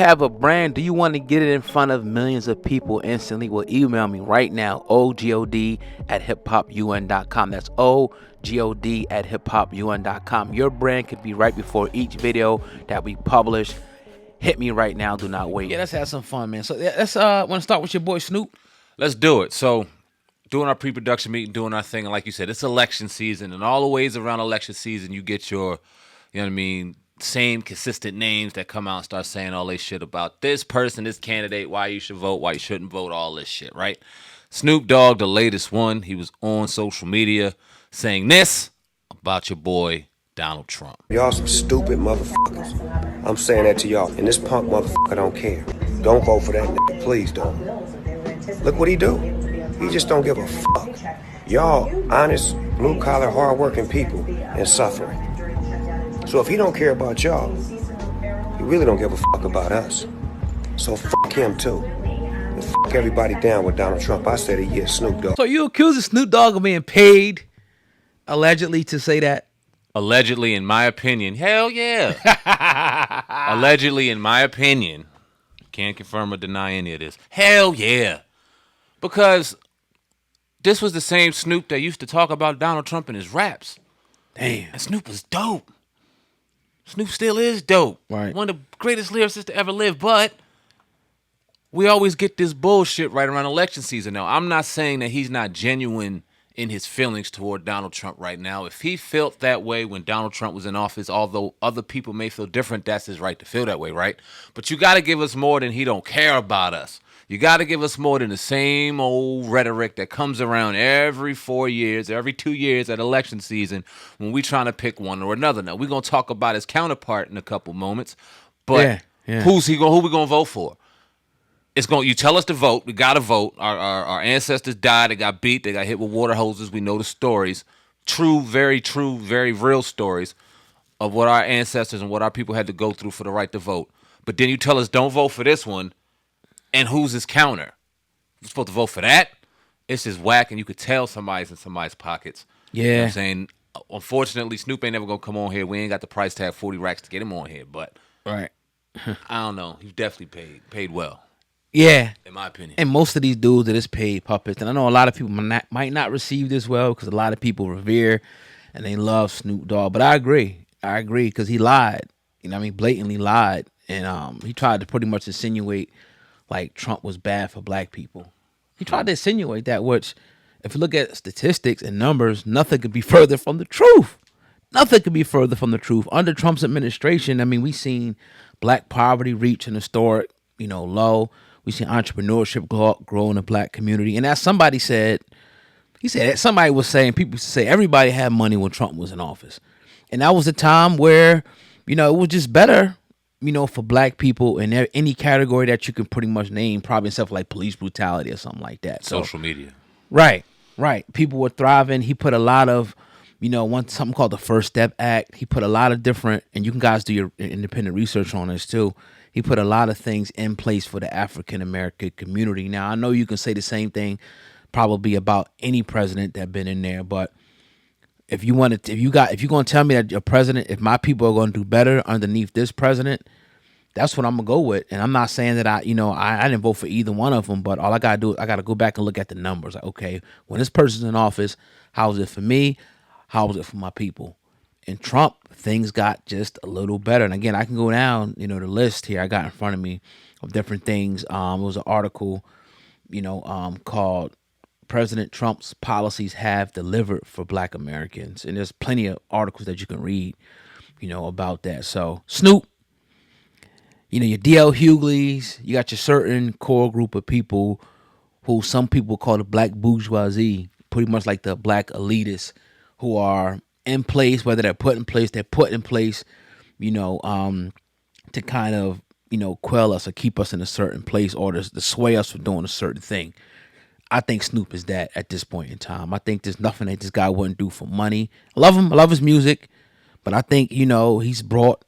Have a brand? Do you want to get it in front of millions of people instantly? Well, email me right now, ogod@hiphopun.com. That's ogod@hiphopun.com. Your brand could be right before each video that we publish. Hit me right now. Do not wait. Yeah, let's have some fun, man. So let's want to start with your boy Snoop. Let's do it. So, doing our pre-production meeting, doing our thing, and like you said, it's election season, and all the ways around election season, you get your, you know what I mean, same consistent names that come out and start saying all this shit about this person, this candidate, why you should vote, why you shouldn't vote, all this shit, right? Snoop Dogg, the latest one, he was on social media saying this about your boy Donald Trump. Y'all some stupid motherfuckers. I'm saying that to y'all. And this punk motherfucker don't care. Don't vote for that nigga. Please don't. Look what he do. He just don't give a fuck. Y'all honest, blue-collar, hard-working people and suffering. So if he don't care about y'all, he really don't give a fuck about us. So fuck him too. And fuck everybody down with Donald Trump. I said a year, Snoop Dogg. So you accusing Snoop Dogg of being paid, allegedly, to say that? Allegedly, in my opinion, hell yeah. Allegedly, in my opinion, can't confirm or deny any of this. Hell yeah. Because this was the same Snoop that used to talk about Donald Trump in his raps. Damn. And Snoop was dope. Snoop still is dope. Right. One of the greatest lyricists to ever live, but we always get this bullshit right around election season. Now, I'm not saying that he's not genuine in his feelings toward Donald Trump right now. If he felt that way when Donald Trump was in office, although other people may feel different, that's his right to feel that way, right? But you got to give us more than he don't care about us. You got to give us more than the same old rhetoric that comes around every 4 years, every 2 years at election season when we trying to pick one or another. Now, we're going to talk about his counterpart in a couple moments, but who we going to vote for? It's going. You tell us to vote. We got to vote. Our ancestors died. They got beat. They got hit with water hoses. We know the stories. True, very real stories of what our ancestors and what our people had to go through for the right to vote. But then you tell us don't vote for this one, and who's his counter? You're supposed to vote for that? It's just whack, and you could tell somebody's in somebody's pockets. Yeah. You know what I'm saying? Unfortunately, Snoop ain't never going to come on here. We ain't got the price tag 40 racks to get him on here, but Right. I don't know. He's definitely paid well. Yeah. In my opinion. And most of these dudes that is paid puppets, and I know a lot of people might not receive this well because a lot of people revere and they love Snoop Dogg. But I agree because he lied. You know what I mean? Blatantly lied. And he tried to pretty much insinuate like Trump was bad for black people. He tried to insinuate that, which if you look at statistics and numbers, nothing could be further from the truth. Nothing could be further from the truth. Under Trump's administration, I mean, we seen black poverty reach an historic, low. We seen entrepreneurship grow in the black community. And as somebody said, somebody was saying, people used to say everybody had money when Trump was in office. And that was a time where, it was just better, for black people in any category that you can pretty much name, probably except for like police brutality or something like that. Social media. Right. People were thriving. He put a lot of, something called the First Step Act. He put a lot of different, and you can guys do your independent research on this too. He put a lot of things in place for the African American community. Now, I know you can say the same thing probably about any president that been in there, but if you're going to tell me that your president, if my people are going to do better underneath this president, that's what I'm going to go with. And I'm not saying that I didn't vote for either one of them, but all I got to do is I got to go back and look at the numbers. Like, okay, when this person's in office, how was it for me? How was it for my people? And Trump, things got just a little better. And again, I can go down, the list here I got in front of me of different things. It was an article, called President Trump's Policies Have Delivered for Black Americans. And there's plenty of articles that you can read, about that. So Snoop, your D.L. Hughley's, you got your certain core group of people who some people call the black bourgeoisie, pretty much like the black elitists who are in place, whether they're put in place, to kind of, quell us or keep us in a certain place or to sway us from doing a certain thing. I think Snoop is that at this point in time. I think there's nothing that this guy wouldn't do for money. I love him. I love his music. But I think, he's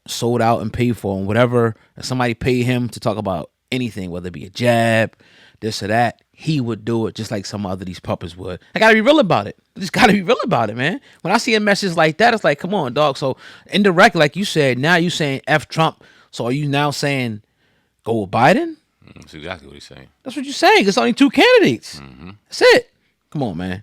sold out and paid for, and whatever, if somebody paid him to talk about anything, whether it be a jab, this or that, he would do it just like some other these puppets would. I got to be real about it. I just got to be real about it, man. When I see a message like that, it's like, come on, dog. So indirectly, like you said, now you saying F Trump. So are you now saying Go with Biden? That's exactly what he's saying. That's what you're saying. It's only two candidates. That's it. Come on, man.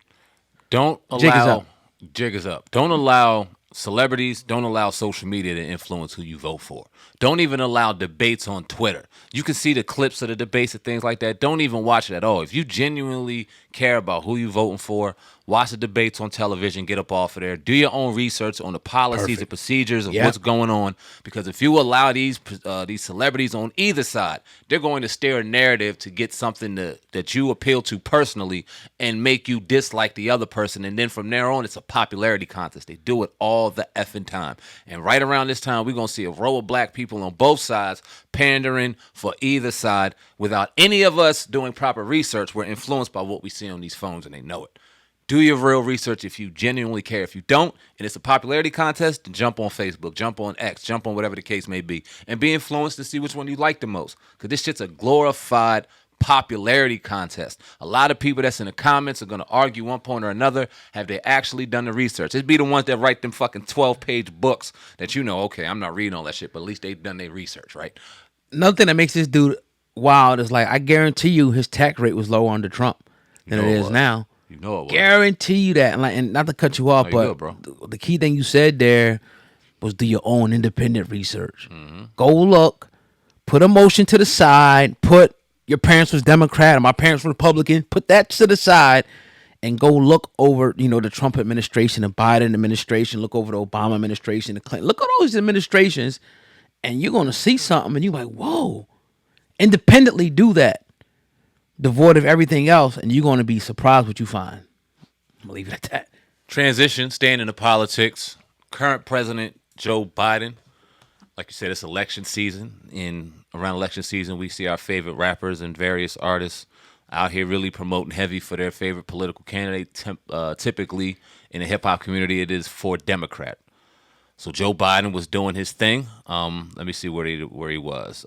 Don't Jig is allow up. jig is up. Don't allow celebrities, don't allow social media to influence who you vote for. Don't even allow debates on Twitter. You can see the clips of the debates and things like that. Don't even watch it at all. If you genuinely care about who you're voting for, watch the debates on television, get up off of there. Do your own research on the policies and procedures of what's going on. Because if you allow these celebrities on either side, they're going to steer a narrative to get something that you appeal to personally and make you dislike the other person. And then from there on, it's a popularity contest. They do it all the effing time. And right around this time, we're going to see a row of black people on both sides pandering for either side without any of us doing proper research. We're influenced by what we see on these phones, and they know it. Do your real research if you genuinely care. If you don't, and it's a popularity contest, then jump on Facebook, jump on X, jump on whatever the case may be, and be influenced to see which one you like the most. Because this shit's a glorified popularity contest. A lot of people that's in the comments are going to argue one point or another. Have they actually done the research? It'd be the ones that write them fucking 12-page books that okay, I'm not reading all that shit, but at least they've done their research, right? Another thing that makes this dude wild is like, I guarantee you his tax rate was lower under Trump than it is now. You know it was. Guarantee you that. And not to cut you off, but the key thing you said there was do your own independent research. Go look, put a motion to the side, put your parents was Democrat or my parents were Republican, put that to the side and go look over, the Trump administration, the Biden administration, look over the Obama administration, the Clinton, look at all these administrations, and you're going to see something and you're like, whoa, independently do that. Devoid of everything else, and you're going to be surprised what you find. I'm going to leave it at that. Transition, staying into politics. Current President Joe Biden. Like you said, it's election season. Around election season, we see our favorite rappers and various artists out here really promoting heavy for their favorite political candidate. Typically, in the hip-hop community, it is for Democrat. So Joe Biden was doing his thing. Let me see where he was.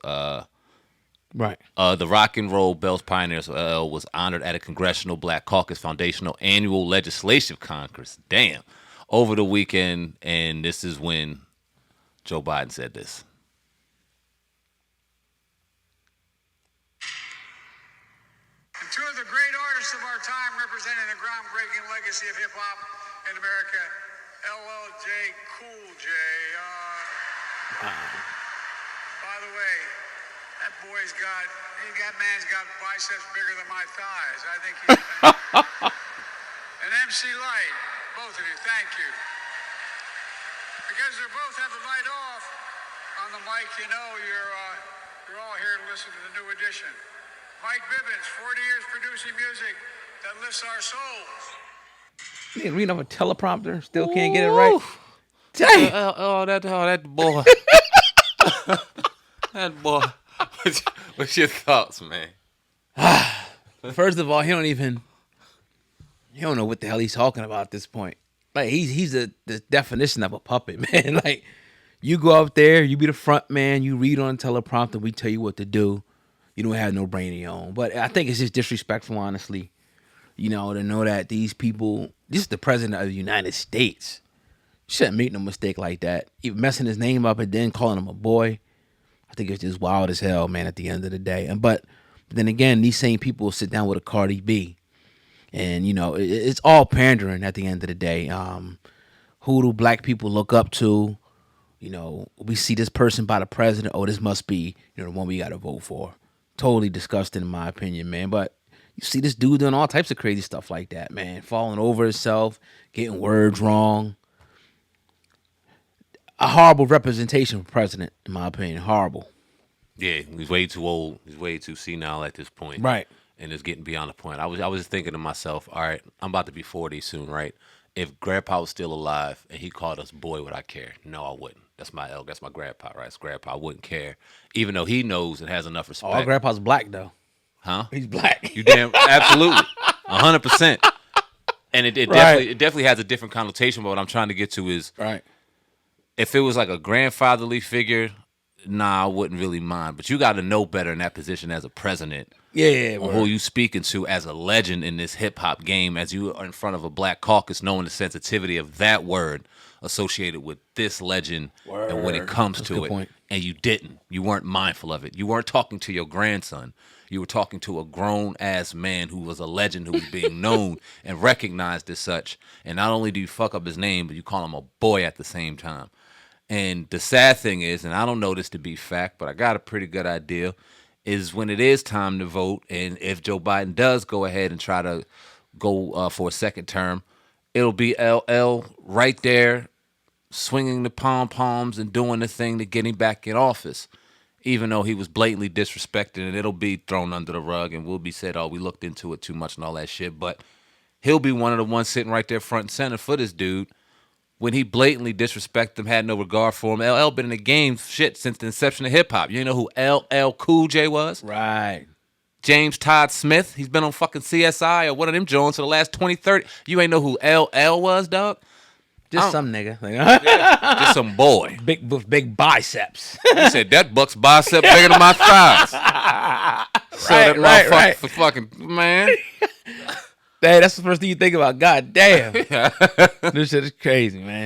Right. The Rock and Roll Bells Pioneers was honored at a Congressional Black Caucus Foundational Annual Legislative Congress. Damn. Over the weekend, and this is when Joe Biden said this. And two of the great artists of our time representing the groundbreaking legacy of hip-hop in America, LL Cool J. By the way, that man's got biceps bigger than my thighs. I think he's an MC Light, both of you, thank you. Because they both have the light off on the mic, you're all here to listen to the new edition. Mike Bibbins, 40 years producing music that lifts our souls. You ain't reading off a teleprompter, still can't get it right. Dang. That boy. That boy. What's your thoughts, man? First of all, he don't know what the hell he's talking about at this point. Like he's the definition of a puppet, man. Like you go up there, you be the front man, you read on a teleprompter, we tell you what to do. You don't have no brain of your own. But I think it's just disrespectful, honestly, to know that these people, this is the president of the United States. You shouldn't make no mistake like that. Even messing his name up and then calling him a boy. I think it's just wild as hell, man, at the end of the day. But then again, these same people will sit down with a Cardi B. And, it's all pandering at the end of the day. Who do black people look up to? We see this person by the president. Oh, this must be, the one we got to vote for. Totally disgusting, in my opinion, man. But you see this dude doing all types of crazy stuff like that, man. Falling over himself, getting words wrong. A horrible representation for president, in my opinion. Horrible. Yeah, he's way too old. He's way too senile at this point. Right. And it's getting beyond the point. I was just thinking to myself, all right, I'm about to be 40 soon, right? If Grandpa was still alive and he called us boy, would I care? No, I wouldn't. That's my grandpa, right? It's grandpa. I wouldn't care. Even though he knows and has enough respect. Oh, grandpa's black, though. Huh? He's black. You damn, absolutely. 100%. And it definitely has a different connotation, but what I'm trying to get to is, right, if it was like a grandfatherly figure, nah, I wouldn't really mind. But you got to know better in that position as a president. Yeah, on who you speaking to as a legend in this hip hop game, as you are in front of a black caucus, knowing the sensitivity of that word, associated with this legend. And when it comes That's a to good it, point. and you didn't, you weren't mindful of it. You weren't talking to your grandson. You were talking to a grown ass man who was a legend, who was being known and recognized as such. And not only do you fuck up his name, but you call him a boy at the same time. And the sad thing is, and I don't know this to be fact, but I got a pretty good idea, is when it is time to vote, and if Joe Biden does go ahead and try to go for a second term, it'll be LL right there swinging the pom-poms and doing the thing to get him back in office, even though he was blatantly disrespected, and it'll be thrown under the rug and will be said, oh, we looked into it too much and all that shit. But he'll be one of the ones sitting right there front and center for this dude when he blatantly disrespected him, had no regard for him. LL been in the game shit since the inception of hip-hop. You know who LL Cool J was? Right. James Todd Smith. He's been on fucking CSI or one of them Jones for the last 20, 30. You ain't know who LL was, dog? Just some nigga. Just some boy. Big biceps. He said, that buck's bicep bigger than my thighs. So that motherfucker right. for fucking, man. Hey, that's the first thing you think about. God damn. This shit is crazy, man.